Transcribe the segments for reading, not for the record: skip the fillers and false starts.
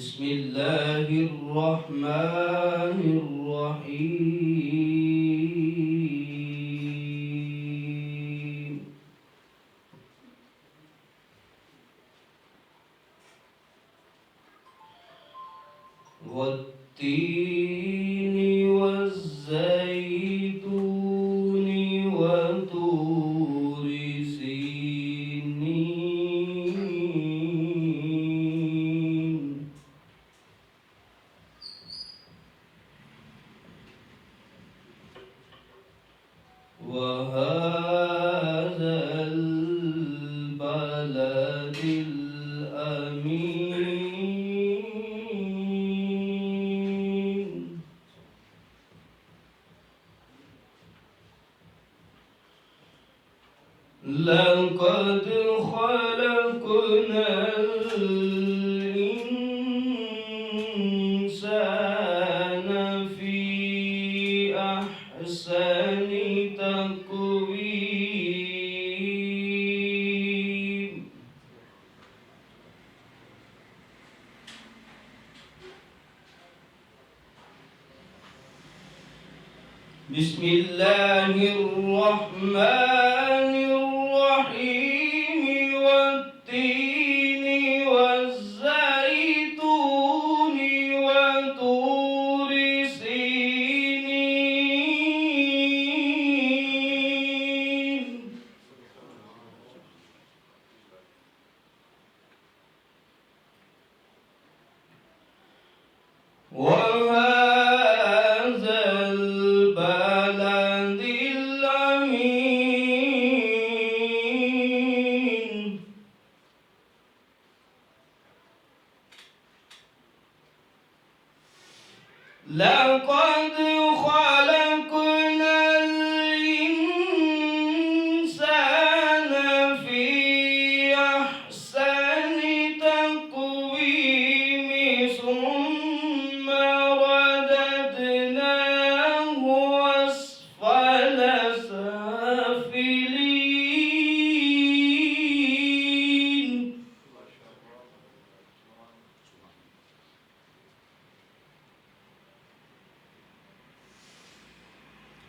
بسم الله الرحمن الرحيم والتين والزيتون وطور سينين وهذا البلد الأمين لقد خلقنا الإنسان في أحسن تقويم بسم الله الرحمن الرحيم والتين والزيتون وطور سينين وهذا البلد الأمين لقد خلقنا الإنسان في أحسن تقويم ثم رددناه أسفل سافلين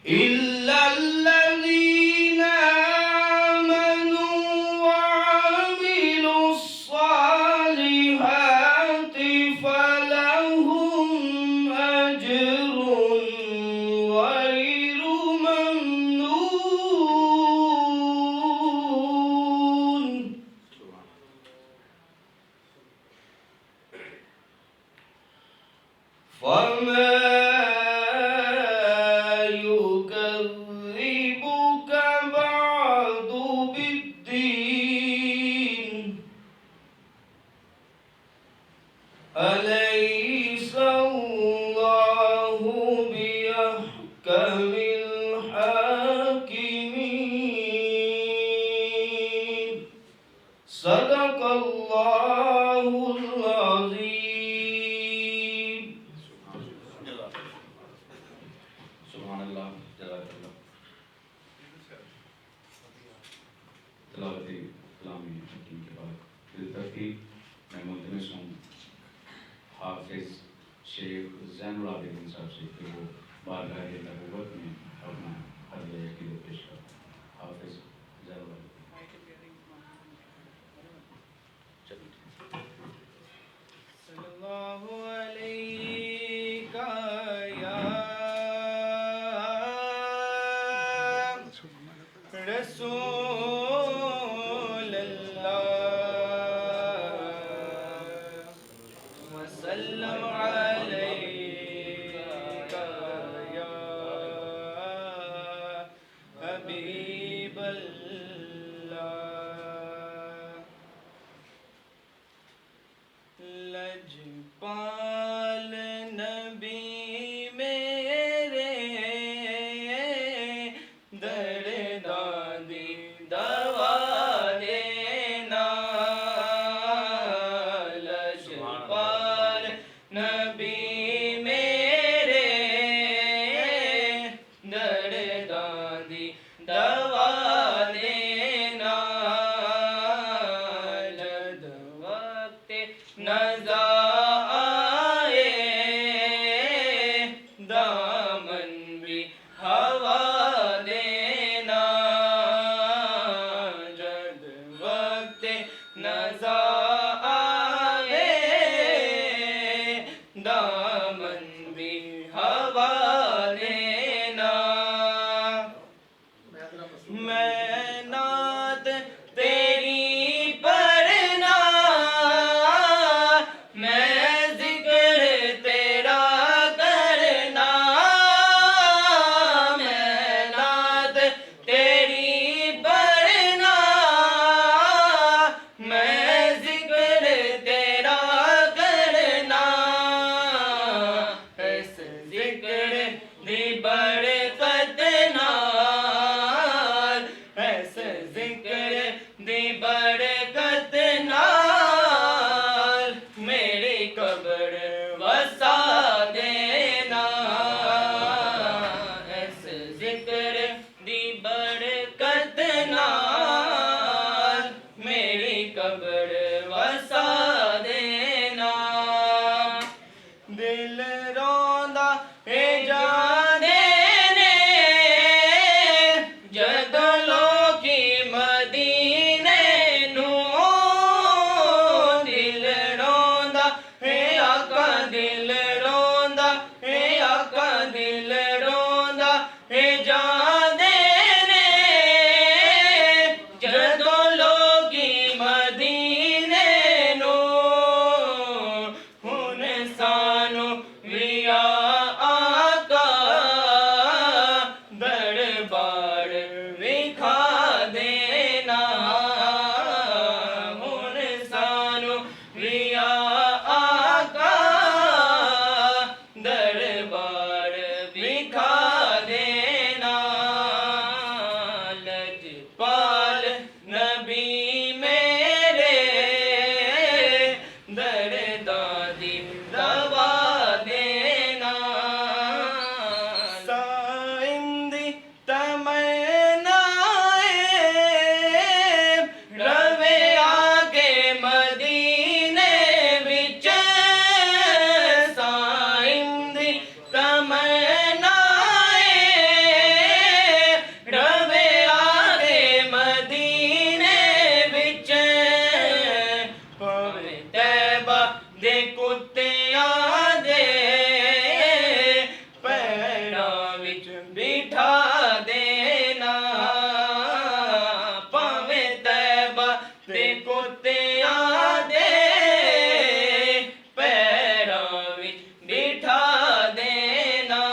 إلا الذين آمنوا وعملوا الصالحات فلهم أجر غير ممنون فما يكذبك بعد بالدين أليس الله بأحكم الحاكمين صدق الله العظيم سبحان اللہ جزاک اللہ تلاوت کلام حکیم کے بعد بالترتیب میں ملتمس ہوں حافظ شیخ زین العابدین صاحب سے کہ وہ بارگاہ نبوت میں اپنا عرض عقیدت پیش کریں. حافظ زین العابدین. صلی اللہ علیہ یا رسول اللہ وسلم علیک یا حبیب اللہ وقت نزا آوے دامن بھی ہوا لینا میں نعت تیری پڑھنا میں ذکر تیرا کرنا میں نعت تیری پڑھنا میں ذکر تیرا کرنا اس ذکر دی برکت نال اس ذکر دی برکت نال میری قبر وسا دینا اس ذکر دی برکت نال میری قبر وسا دینا دل روندا اے جانے نے جدوں لوکی مدینے نوں دل روندا اے آقا دل روندا اے آقا دل روندا اے جانے نے جدوں لوکی مدینے نوں ہن سانو وی آقا دربار وکھا دینا ہن سانو وی آقا دربار وکھا دینا لجپال نبی میرے درداں دی دوا دینا سائم دی تمنا روے آگے مدینے وچ سائم دی تمنا روے آگے مدینے وچ پاویں طیبہ دے کتیاں دے پیراں وچ بٹھا دینا پاویں طیبہ دے کتیاں دے پیراں وچ بٹھا دینا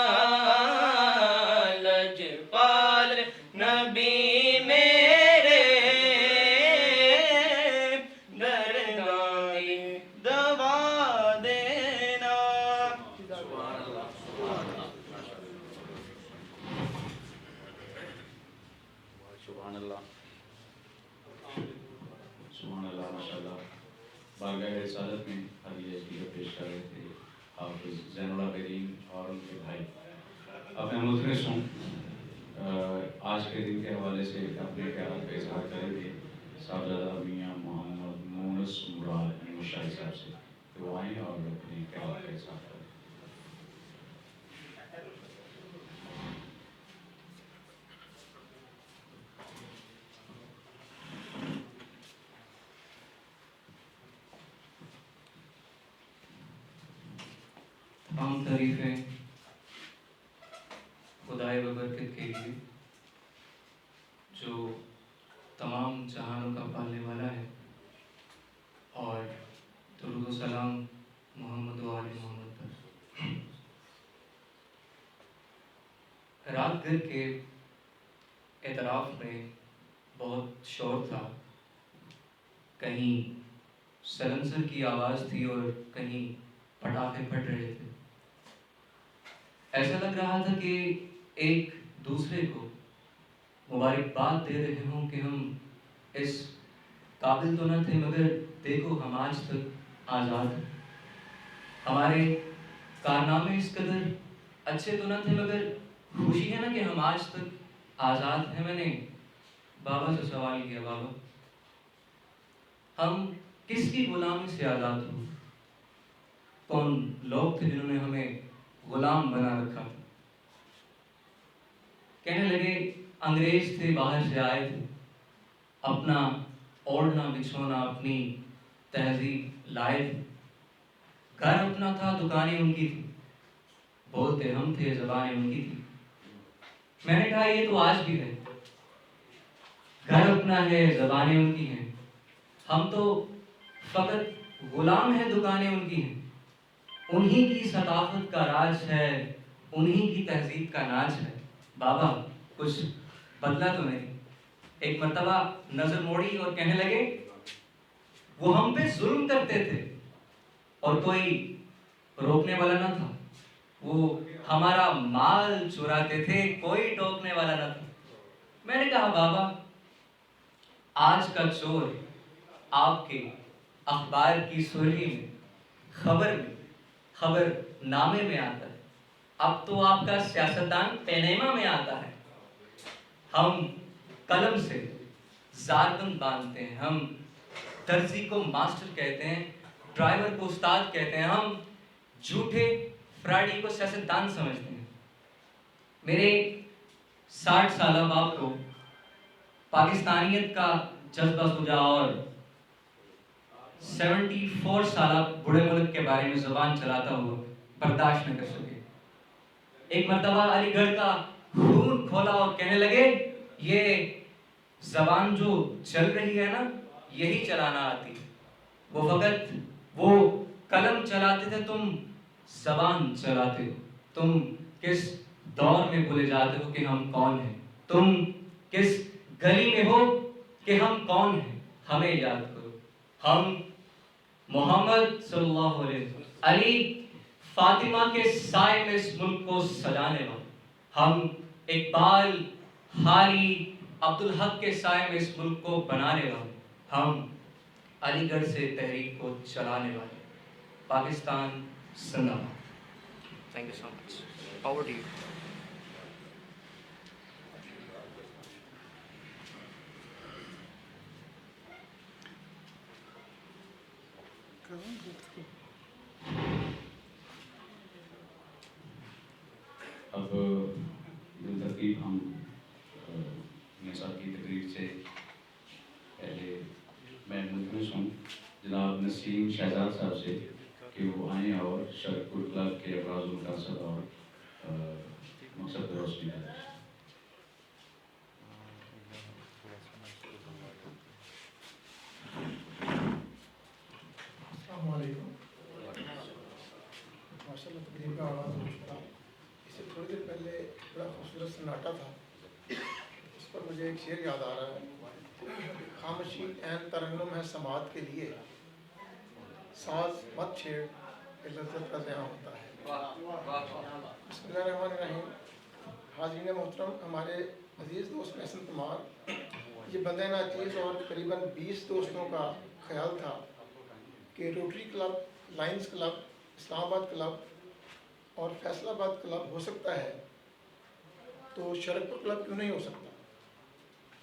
لجپال نبی میرے درداں دی دوا دینا سبحان اللہ سبحان اللہ ماشاء اللہ بارگاہ رسالت میں حدیث کی پیش کر رہے تھے حافظ زین العابدین اور ان کے بھائی اب میں مدرس ہوں آج کے دن کے حوالے سے اپنے خیالات کا اظہار کریں گے صاحبزادہ میاں محمد مونس مراد مشاہد صاحب سے کہ وہ آئیں اور اپنے خیالات کا اظہار کریں تمام تعریفیں خدائے ببرکت کے لیے جو تمام جہانوں کا پالنے والا ہے اور درود و سلام محمد و آل محمد پر رات گھر کے اعتراف میں بہت شور تھا کہیں سلنسر کی آواز تھی اور کہیں پٹاخے پھٹ رہے تھے ایسا لگ رہا تھا کہ ایک دوسرے کو مبارکباد دے رہے ہوں کہ ہم اس قابل تو نہ تھے مگر دیکھو ہم آج تک آزاد ہیں ہمارے کارنامے اس قدر اچھے تو نہ تھے مگر خوشی ہے نا کہ ہم آج تک آزاد ہیں میں نے بابا سے سوال کیا بابا ہم کس کی غلامی سے آزاد ہوئے کون لوگ تھے جنہوں نے ہمیں غلام بنا رکھا تھا کہنے لگے انگریز تھے باہر سے آئے تھے اپنا اوڑھنا بچھونا اپنی تہذیب لائے تھے. گھر اپنا تھا، دکانیں ان کی تھی، بولتے ہم تھے، زبانیں ان کی تھی. میں نے کہا یہ تو آج بھی ہے، گھر اپنا ہے، زبانیں ان کی ہیں، ہم تو فقط غلام ہیں، دکانیں ان کی ہیں. انہی کی ثقافت کا راج ہے، انہی کی تہذیب کا ناج ہے. بابا کچھ بدلا تو نہیں. ایک مرتبہ نظر موڑی اور کہنے لگے وہ ہم پہ ظلم کرتے تھے اور کوئی روکنے والا نہ تھا. وہ ہمارا مال چراتے تھے، کوئی ٹوکنے والا نہ تھا. میں نے کہا بابا آج کا چور آپ کے اخبار کی سرخی میں، خبر نامے میں آتا ہے، اب تو آپ کا سیاستدان پینیما میں آتا ہے. ہم قلم سے زاربند باندھتے ہیں، ہم درزی کو ماسٹر کہتے ہیں، ڈرائیور کو استاد کہتے ہیں، ہم جھوٹے فراڈی کو سیاستدان سمجھتے ہیں. میرے 60 سالہ باپ کو پاکستانیت کا جذبہ سوجا اور 74 سالہ بڑے ملک کے بارے میں زبان چلاتا ہوا برداشت نہ کر سکے. ایک مرتبہ علی گڑھ کا خون کھولا اور کہنے لگے یہ زبان جو چل رہی ہے نا یہی چلانا آتی ہے. وہ فقط وہ قلم چلاتے تھے، تم زبان چلاتے ہو. تم کس دور میں بھولے جاتے ہو کہ ہم کون ہیں؟ تم کس گلی میں ہو کہ ہم کون ہیں؟ ہمیں یاد کرو. ہم محمد صلی اللہ علیہ وسلم، علی فاطمہ کے سائے میں اس ملک کو سجانے والے. ہم اقبال، حالی، عبدالحق کے سائے میں اس ملک کو بنانے والے. ہم علی گڑھ سے تحریک کو چلانے والے. پاکستان زندہ باد. Thank you so much. Over to you. اب بالترتیب ہم صاحب کی تقریر سے پہلے میں ملتمس ہوں جناب نسیم شہزاد صاحب سے کہ وہ آئیں اور شرکپور کلب کے ابراز المقاصد اور مقصد پر روشنی ڈالیں. السلام علیکم. ماشاء اللہ تقریب کا آغاز ہو چکا. اس سے تھوڑی دیر پہلے بڑا خوبصورت سناٹا تھا، اس پر مجھے ایک شعر یاد آ رہا ہے. خاموشی عین ترنم ہے سماعت کے لیے، ساز مت چھیڑ کہ لذت کا ضیاع ہوتا ہے. بسم اللہ الرحمن الرحیم. حاضرین محترم، ہمارے عزیز دوست محسن کمار، یہ بندہ ناچیز اور قریباً 20 دوستوں کا خیال تھا کہ روٹری کلب، لائنز کلب، اسلام آباد کلب اور فیصل آباد کلب ہو سکتا ہے تو شرکپور کلب کیوں نہیں ہو سکتا.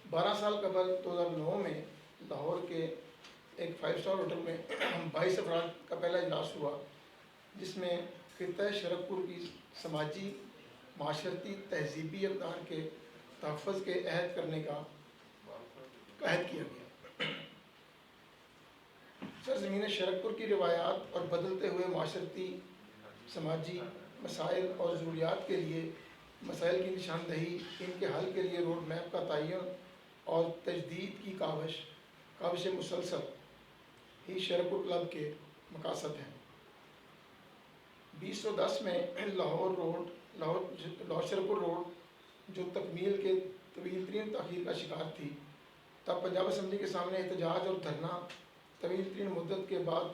12 سال قبل 2009 میں لاہور کے ایک 5 اسٹار ہوٹل میں 22 افراد کا پہلا اجلاس ہوا، جس میں خطہ شرکپور کی سماجی، معاشرتی، تہذیبی اقدار کے تحفظ کے عہد کرنے کا عہد کیا گیا. سرزمین شرکپور کی روایات اور بدلتے ہوئے معاشرتی، سماجی مسائل اور ضروریات کے لیے مسائل کی نشاندہی، ان کے حل کے لیے روڈ میپ کا تعین اور تجدید کی کاوش مسلسل ہی شرکپور کلب کے مقاصد ہیں. 2010 میں لاہور شرکپور روڈ جو تکمیل کے طویل ترین تاخیر کا شکار تھی، تب پنجاب اسمبلی کے سامنے احتجاج اور دھرنا طویل ترین مدت کے بعد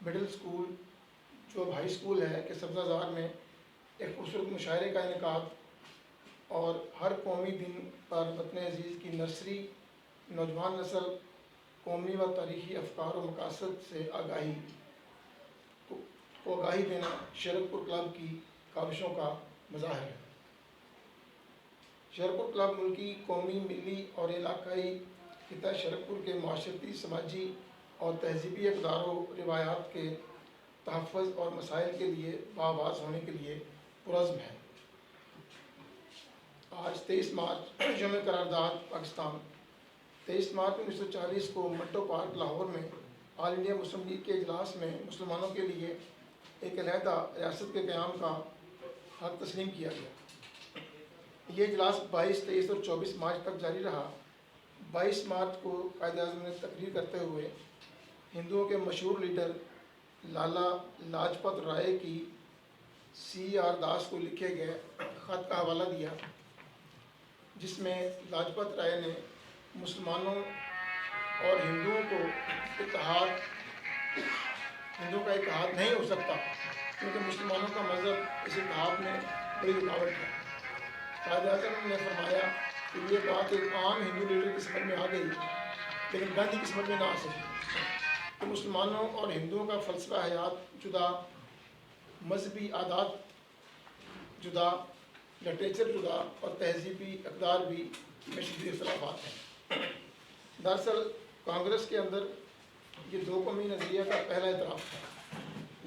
مڈل اسکول جو اب ہائی اسکول ہے کہ سبزہ زار میں ایک خوبصورت مشاعرے کا انعقاد اور ہر قومی دن پر وطن عزیز کی نرسری، نوجوان نسل قومی و تاریخی افکار و مقاصد سے آگاہی دینا شرکپور کلب کی کاوشوں کا مظاہر ہے. شرکپور کلب ملکی، قومی، ملی اور علاقائی خطہ شرکپور کے معاشرتی، سماجی اور تہذیبی اقدار و روایات کے تحفظ اور مسائل کے لیے باآواز ہونے کے لیے پرعزم ہے. آج 23 مارچ یوم قرارداد پاکستان 23 مارچ 1940 کو منٹو پارک لاہور میں آل انڈیا مسلم لیگ کے اجلاس میں مسلمانوں کے لیے ایک علیحدہ ریاست کے قیام کا حق تسلیم کیا گیا۔ یہ اجلاس 22، 23 اور 24 مارچ تک جاری رہا۔ 22 مارچ کو قائد اعظم نے تقریر کرتے ہوئے ہندوؤں کے مشہور لیڈر لالا لاجپت رائے کی CR داس کو لکھے گئے خط کا حوالہ دیا، جس میں لاجپت رائے نے مسلمانوں اور ہندوؤں کا اتحاد نہیں ہو سکتا، کیونکہ مسلمانوں کا مذہب اس اتحاد میں بڑی رکاوٹ ہے۔ قائد اعظم نے فرمایا کہ یہ بات ایک عام ہندو لیڈر کی سمجھ میں آ گئی، لیکن گاندھی کی سمجھ میں نہ آ سکی کہ مسلمانوں اور ہندوؤں کا فلسفہ حیات جدا، مذہبی عادات جدا، لٹریچر جدا اور تہذیبی اقدار بھی میں شدید اختلافات ہیں۔ دراصل کانگریس کے اندر یہ دو قومی نظریہ کا پہلا اعتراف تھا۔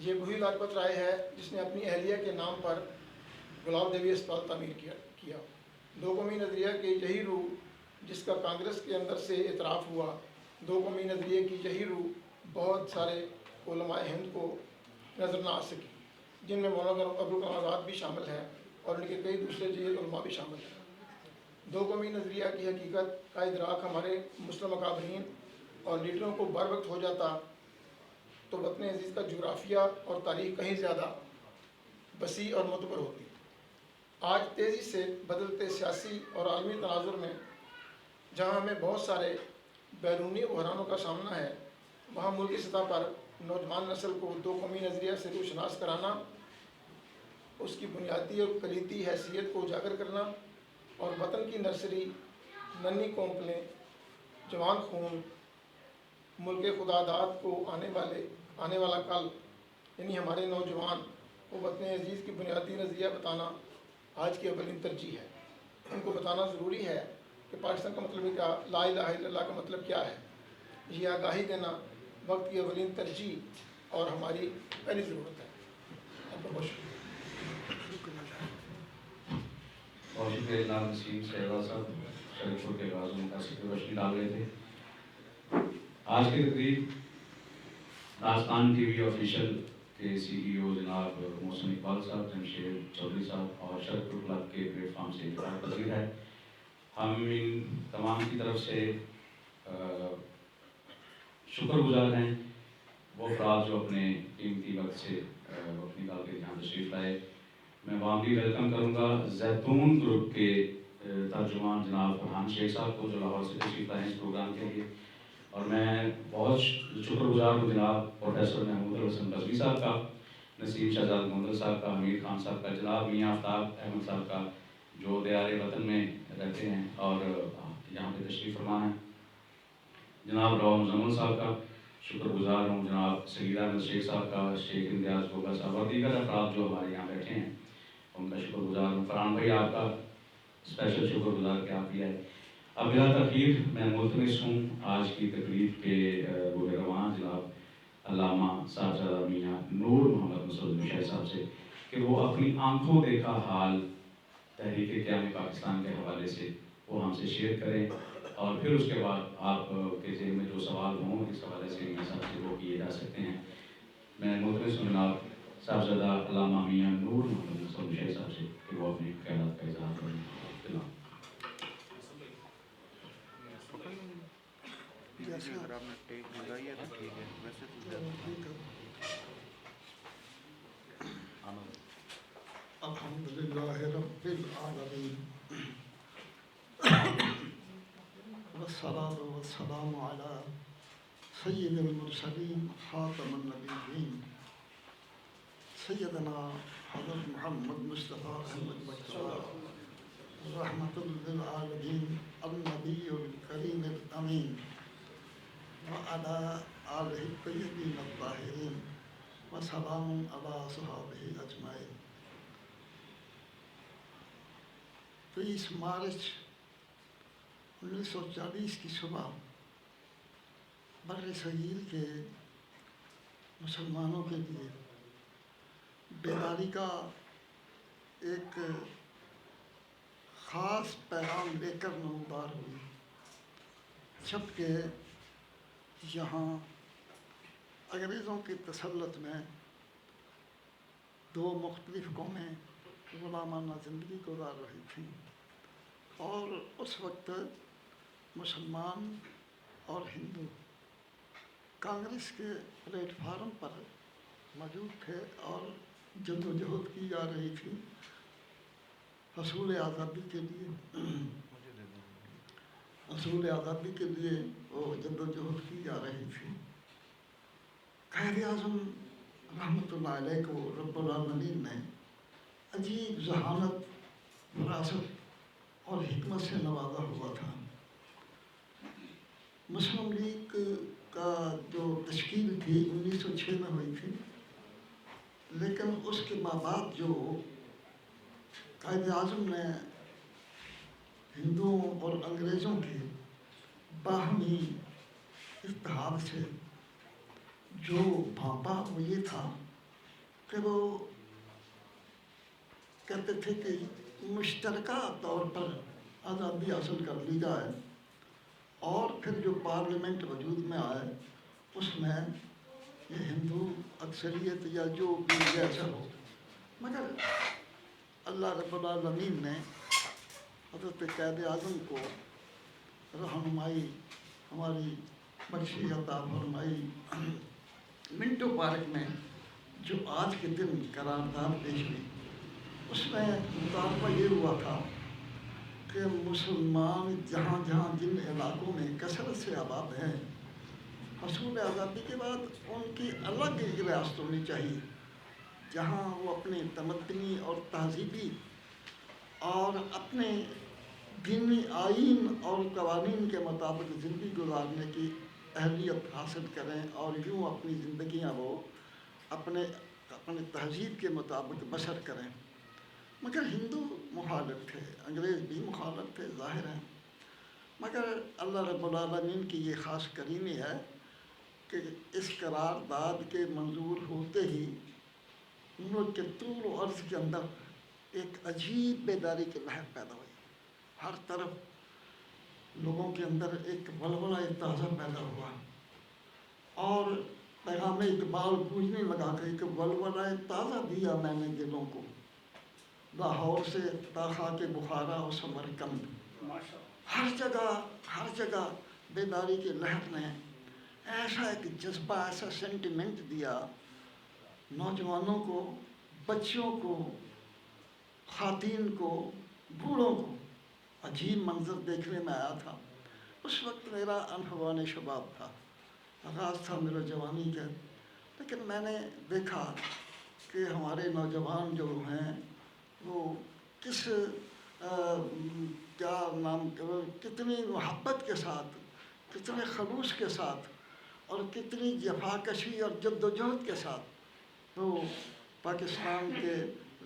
یہ وہی لاجپت رائے ہے جس نے اپنی اہلیہ کے نام پر گلاب دیوی اسپتال تعمیر کیا۔ دو قومی نظریہ کی یہی روح جس کا کانگریس کے اندر سے اعتراف ہوا، دو قومی نظریے کی یہی روح بہت سارے علماء ہند کو نظر نہ آ سکی، جن میں مولانا ابوالکلام آزاد بھی شامل ہیں اور ان کے کئی دوسرے جدید علماء بھی شامل ہیں۔ دو قومی نظریہ کی حقیقت کا ادراک ہمارے مسلم اکابرین اور لیڈروں کو بر وقت ہو جاتا تو وطن عزیز کا جغرافیہ اور تاریخ کہیں زیادہ وسیع اور معتبر ہوتی۔ آج تیزی سے بدلتے سیاسی اور عالمی تناظر میں جہاں ہمیں بہت سارے بیرونی بحرانوں کا سامنا ہے، وہاں ملکی سطح پر نوجوان نسل کو دو قومی نظریہ سے روشناس کرانا، اس کی بنیادی اور کلیدی حیثیت کو اجاگر کرنا اور وطن کی نرسری، ننھی کونپلیں، جوان خون، ملک خدا داد کو آنے والا کل، یعنی ہمارے نوجوان کو وطن عزیز کی بنیادی نظریہ بتانا آج کی اولین ترجیح ہے۔ ان کو بتانا ضروری ہے کہ پاکستان کا مطلب کیا، لا الہ الا اللہ کا مطلب کیا ہے۔ یہ آگاہی دینا وقت کی اولین ترجیح اور ہماری پہلی ضرورت ہے۔ آپ کا بہت شکریہ۔ اور شکریہ جناب نسیم شہزاد صاحب، شریفپور کے غازی مقاصد کی روشنی ڈال رہے تھے۔ آج کی تقریب داستان ٹی وی آفیشیل کے CEO جناب محسن اقبال صاحب، جمشید چودھری صاحب اور شریفپور کلب کے پلیٹ فارم سے انعقاد پذیر ہے۔ ہم ان تمام کی طرف سے شکر گزار ہیں وہ افراد جو اپنے قیمتی وقت سے وقت نکال کے یہاں تشریف لائے۔ میں وارملی ویلکم کروں گا زیتون گروپ کے ترجمان جناب فرحان شیخ صاحب کو، جو لاہور سے تشریف لائے ہیں اس پروگرام کے لیے، اور میں بہت شکر گزار ہوں جناب پروفیسر محمود الحسن رضوی صاحب کا، نسیم شہزاد گوندل صاحب کا، حمید خان صاحب کا، جناب میاں آفتاب احمد صاحب کا جو دیار وطن میں رہتے ہیں اور یہاں پہ تشریف فرما ہیں، جناب راؤ مزمل صاحب کا شکر گزار ہوں، جناب سعید احمد شیخ صاحب کا، شیخ امتیاز گوگا صاحب اور دیگر افراد جو ہمارے یہاں بیٹھے ہیں ان کا شکر گزار ہوں۔ فرحان بھائی آپ کا اسپیشل شکر گزار کہ آپ بھی آئے۔ اب بلا تاخیر میں ملتمس ہوں آج کی تقریب کے روح رواں جناب علامہ صاحبزادہ میاں نور محمد مسعود مشاہد صاحب سے کہ وہ اپنی آنکھوں دیکھا حال تحریک قیام پاکستان کے حوالے سے وہ ہم سے شیئر کریں، اور پھر اس کے بعد آپ کے ذہن میں جو سوال ہوں اس حوالے سے میاں صاحب سے وہ کیے جا سکتے ہیں۔ میں ملتمس ہوں جناب صاحبزادہ علامہ میاں نور محمد مسعود مشاہد صاحب سے کہ وہ اپنے خیالات کا اظہار کریں۔ جناب اگر آپ نے ٹیک لگائی ہے تو ٹھیک ہے، ویسے الحمدللہ رب العالمین والصلاة والسلام علی سید المرسلین خاتم النبیین سیدنا حضرت محمد مصطفیٰ احمد مجتبی رحمۃ للعالمین النبی الکریم الامین وعلی آلہ الطیبین الطاہرین وسلام علی صحابہ اجمعین۔ 23 مارچ 1940 کی صبح بر صغیر کے مسلمانوں کے لیے بیداری کا ایک خاص پیغام لے کر نمودار ہوئی۔ جبکہ یہاں انگریزوں کی تسلط میں دو مختلف قومیں غلامانہ زندگی گزار رہی تھیں، اور اس وقت مسلمان اور ہندو کانگریس کے پلیٹ فارم پر موجود تھے اور جد و جہد کی جا رہی تھی حصول آزادی کے لیے، حصول آزادی کے لیے وہ جد و جہد کی جا رہی تھی۔ قائد اعظم رحمۃ اللہ علیہ کو رب العالمین نے عجیب ذہانت، فراست اور حکمت سے نوازا ہوا تھا۔ مسلم لیگ کا جو تشکیل تھی 1906 میں ہوئی تھی، لیکن اس کے بعد جو قائد اعظم نے ہندوؤں اور انگریزوں کے باہمی اتحاد سے جو بھانپا وہ یہ تھا کہ وہ کہتے تھے کہ مشترکہ طور پر آزادی حاصل کر لی جائے، اور پھر جو پارلیمنٹ وجود میں آئے اس میں یہ ہندو اکثریت یا جو بھی جیسا ہو، مگر اللہ رب العالمین نے حضرت قائد اعظم کو رہنمائی، ہماری بخشی عطا فرمائی۔ منٹو پارک میں جو آج کے دن قرارداد پیش ہوئی، اس میں مطالبہ یہ ہوا تھا کہ مسلمان جہاں جہاں جن علاقوں میں کثرت سے آباد ہیں، حصول آزادی کے بعد ان کی الگ ایک ریاست ہونی چاہیے جہاں وہ اپنے تمدنی اور تہذیبی اور اپنے دینی آئین اور قوانین کے مطابق زندگی گزارنے کی اہلیت حاصل کریں، اور یوں اپنی زندگیاں وہ اپنے تہذیب کے مطابق بسر کریں۔ مگر ہندو مخالف تھے، انگریز بھی مخالف تھے، ظاہر ہے، مگر اللہ رب العالمین کی یہ خاص کریمی ہے کہ اس قرارداد کے منظور ہوتے ہی ملک کے طول و عرض کے اندر ایک عجیب بیداری کی لہر پیدا ہوئی۔ ہر طرف لوگوں کے اندر ایک ولولہ تازہ پیدا ہوا، اور پیغام اقبال گونجنے لگا کہ ایک ولولہ تازہ دیا میں نے دلوں کو، لاہور سے تا خاک بخارا و سمرقند۔ ہر جگہ بیداری کی لہر نے ایسا ایک جذبہ، ایسا سینٹیمنٹ دیا نوجوانوں کو، بچوں کو، خواتین کو، بوڑھوں کو۔ عجیب منظر دیکھنے میں آیا تھا۔ اس وقت میرا عنفوان شباب تھا، آغاز تھا میرا جوانی کا، لیکن میں نے دیکھا کہ ہمارے نوجوان جو ہیں وہ کس کتنی محبت کے ساتھ، کتنے خلوص کے ساتھ، اور کتنی جفاکشی اور جد و جہد کے ساتھ وہ پاکستان کے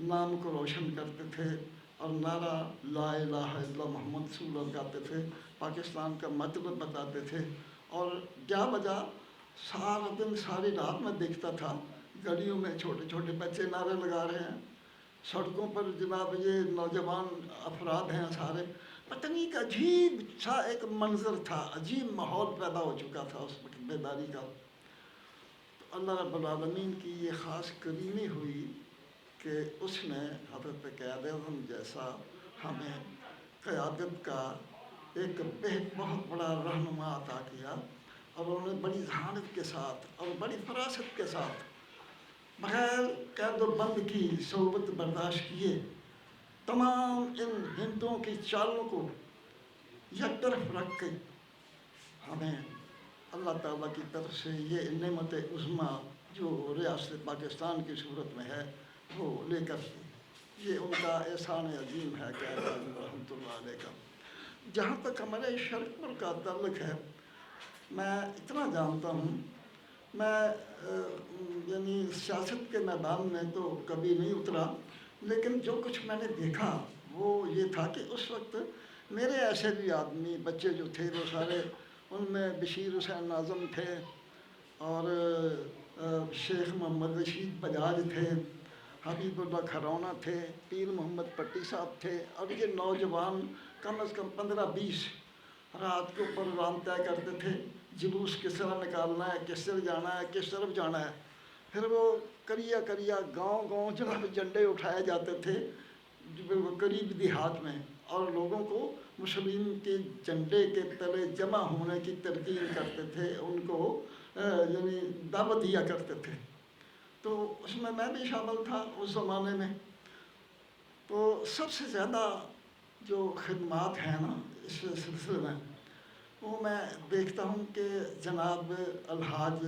نام کو روشن کرتے تھے اور نعرہ لا الہ الا محمد رسول اللہ گاتے تھے، پاکستان کا مطلب بتاتے تھے۔ اور جا بجا سارا دن ساری رات میں دیکھتا تھا گلیوں میں چھوٹے چھوٹے بچے نعرے لگا رہے ہیں، سڑکوں پر جناب یہ نوجوان افراد ہیں سارے، پتہ نہیں ایک عجیب سا ایک منظر تھا، عجیب ماحول پیدا ہو چکا تھا اس وقت بیداری کا۔ تو اللہ رب العالمین کی یہ خاص کریمی ہوئی کہ اس نے حضرت قائد اعظم جیسا ہمیں قیادت کا ایک بہت بڑا رہنما عطا کیا، اور انہوں نے بڑی ذہانت کے ساتھ اور بڑی فراست کے ساتھ بغیر قید و بند کی صحبت برداشت کیے تمام ان ہندوؤں کی چالوں کو یک طرف رکھ کے ہمیں اللہ تعالیٰ کی طرف سے یہ نعمت عظمیٰ جو ریاست پاکستان کی صورت میں ہے وہ لے کر یہ ان کا احسان عظیم ہے کہ رحمۃ اللہ علیہ کا۔ جہاں تک ہمارے شرق پر کا تعلق ہے، میں اتنا جانتا ہوں، میں یعنی سیاست کے میدان میں تو کبھی نہیں اترا، لیکن جو کچھ میں نے دیکھا وہ یہ تھا کہ اس وقت میرے ایسے بھی آدمی بچے جو تھے وہ سارے، ان میں بشیر حسین اعظم تھے، اور شیخ محمد رشید بجاج تھے، حبیب اللہ کھرونا تھے، پیر محمد پٹی صاحب تھے، اور یہ نوجوان کم از کم 15-20 رات کو پروگرام طے کرتے تھے، جلوس کس طرح نکالنا ہے، کس طرح جانا ہے، کس طرف جانا ہے. پھر وہ کریا کریا گاؤں گاؤں جناب جھنڈے اٹھائے جاتے تھے قریب دیہات میں، اور لوگوں کو مسلم کے جھنڈے کے تلے جمع ہونے کی تلقین کرتے تھے، ان کو یعنی دعوت دیا کرتے تھے. تو اس میں بھی شامل تھا اس زمانے میں. تو سب سے زیادہ جو خدمات ہیں نا اس سلسلے میں، وہ میں دیکھتا ہوں کہ جناب الحاج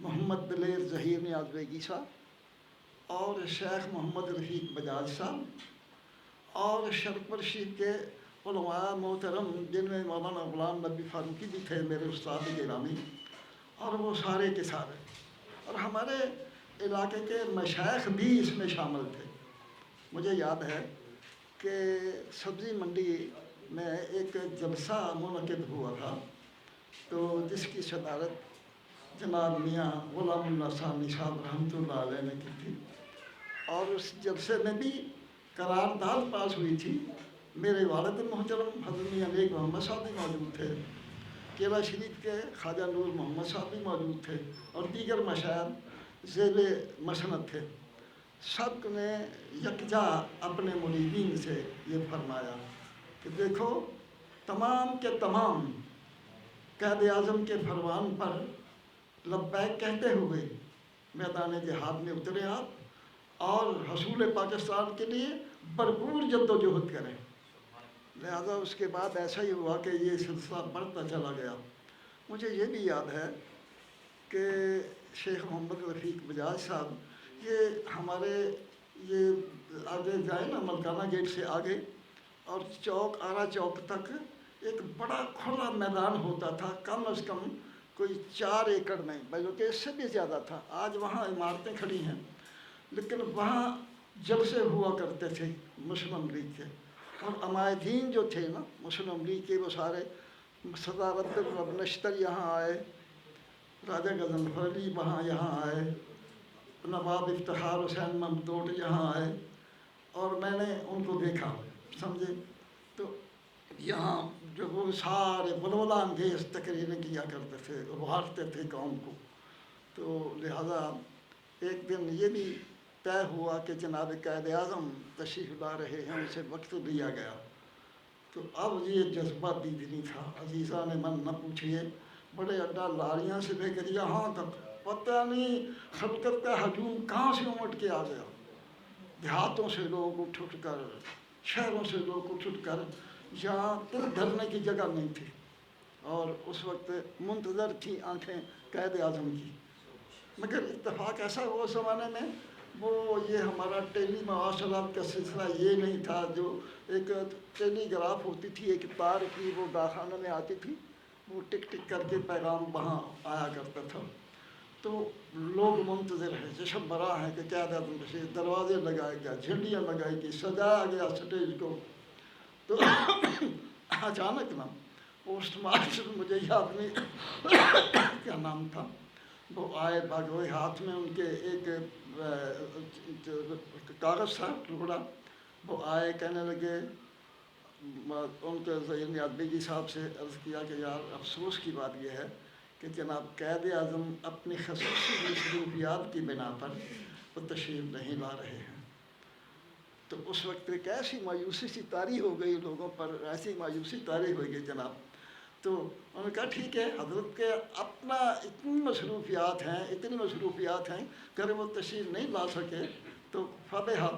محمد دلیر ظہیر نیاز بیگی صاحب اور شیخ محمد رفیق بجاج صاحب اور شرپر شریف کے علماء محترم جن میں مولانا غلام نبی فاروقی بھی تھے میرے استاد گرامی، اور وہ سارے کے سارے، اور ہمارے علاقے کے مشائخ بھی اس میں شامل تھے. مجھے یاد ہے کہ سبزی منڈی میں ایک جلسہ منعقد ہوا تھا، تو جس کی صدارت جناب میاں غلام اللہ ثانی صاحب رحمۃ اللہ علیہ نے کی تھی، اور اس جلسے میں بھی قرارداد پاس ہوئی تھی. میرے والد محترم حضرت میاں نیک محمد صاحب بھی موجود تھے، کیلا شریف کے خواجہ نور محمد صاحب بھی موجود تھے، اور دیگر مشائخ ذیل مسند تھے. سب نے یکجا اپنے مریدین سے یہ فرمایا کہ دیکھو تمام کے تمام قائد اعظم کے فرمان پر لبیک کہتے ہوئے میدان جہاد میں اترے آپ، اور حصول پاکستان کے لیے بھرپور جد و جہد کریں. لہذا اس کے بعد ایسا ہی ہوا کہ یہ سلسلہ بڑھتا چلا گیا. مجھے یہ بھی یاد ہے کہ شیخ محمد رفیق بجاج صاحب یہ ہمارے یہ آگے جائے نا ملکانہ گیٹ سے آگے اور چوک آرا چوک تک ایک بڑا کھلا میدان ہوتا تھا، کم از کم کوئی 4 ایکڑ میں، بلکہ اس سے بھی زیادہ تھا. آج وہاں عمارتیں کھڑی ہیں، لیکن وہاں جلسے ہوا کرتے تھے مسلم لیگ کے، اور عمائدین جو تھے نا مسلم لیگ کے وہ سارے صدارت نشتر یہاں آئے، راجہ غضنفر علی وہاں یہاں آئے، نواب افتخار حسین ممدوٹ یہاں آئے، اور میں نے ان کو دیکھا، سمجھے. تو یہاں جو وہ سارے ولولہ انگیز تقریریں کیا کرتے تھے، ابھارتے تھے قوم کو. تو لہذا ایک دن یہ بھی طے ہوا کہ جناب قائد اعظم تشریف لا رہے ہیں، اسے وقت دیا گیا. تو اب یہ جذبہ دیدنی تھا، عزیزان من نہ پوچھئے، بڑے اڈا لاریاں سے لے کر یہاں تک پتہ نہیں خلقت کا ہجوم کہاں سے امٹ کے آ گیا. دیہاتوں سے لوگ اٹھ اٹھ کر، شہروں سے لوگ اٹھ اٹھ کر، جہاں دل دھرنے کی جگہ نہیں تھی، اور اس وقت منتظر تھی آنکھیں قائد اعظم کی. مگر اتفاق ایسا ہوا اس زمانے میں، وہ یہ ہمارا ٹیلی مواصلات کا سلسلہ یہ نہیں تھا. جو ایک ٹیلی گراف ہوتی تھی ایک تار کی، وہ ڈاکخانے میں آتی تھی، وہ ٹک ٹک کر کے پیغام وہاں آیا کرتا تھا. تو لوگ منتظر ہیں، جشن برآں ہے کہ قائد اعظم تشریف، دروازے لگائے گیا، جھنڈیاں لگائی گئی، سجایا گیا اسٹیج کو. تو اچانک نا پوسٹ ماسٹر، مجھے یاد نہیں کیا نام تھا، وہ آئے بھاگے، ہاتھ میں ان کے ایک کاغذ تھا ٹکڑا. وہ آئے کہنے لگے، ان کے ظہیر نیاز بیگی صاحب سے عرض کیا کہ یار افسوس کی بات یہ ہے کہ جناب قائد اعظم اپنی خصوصی مصروفیات کی بنا پر وہ تشریف نہیں لا رہے ہیں. تو اس وقت ایک ایسی مایوسی سی طاری ہو گئی لوگوں پر، ایسی مایوسی طاری ہو گئی جناب. تو انہوں نے کہا ٹھیک ہے، حضرت کے اپنا اتنی مصروفیات ہیں کہ اگر وہ تشریف نہیں لا سکے تو فبہا.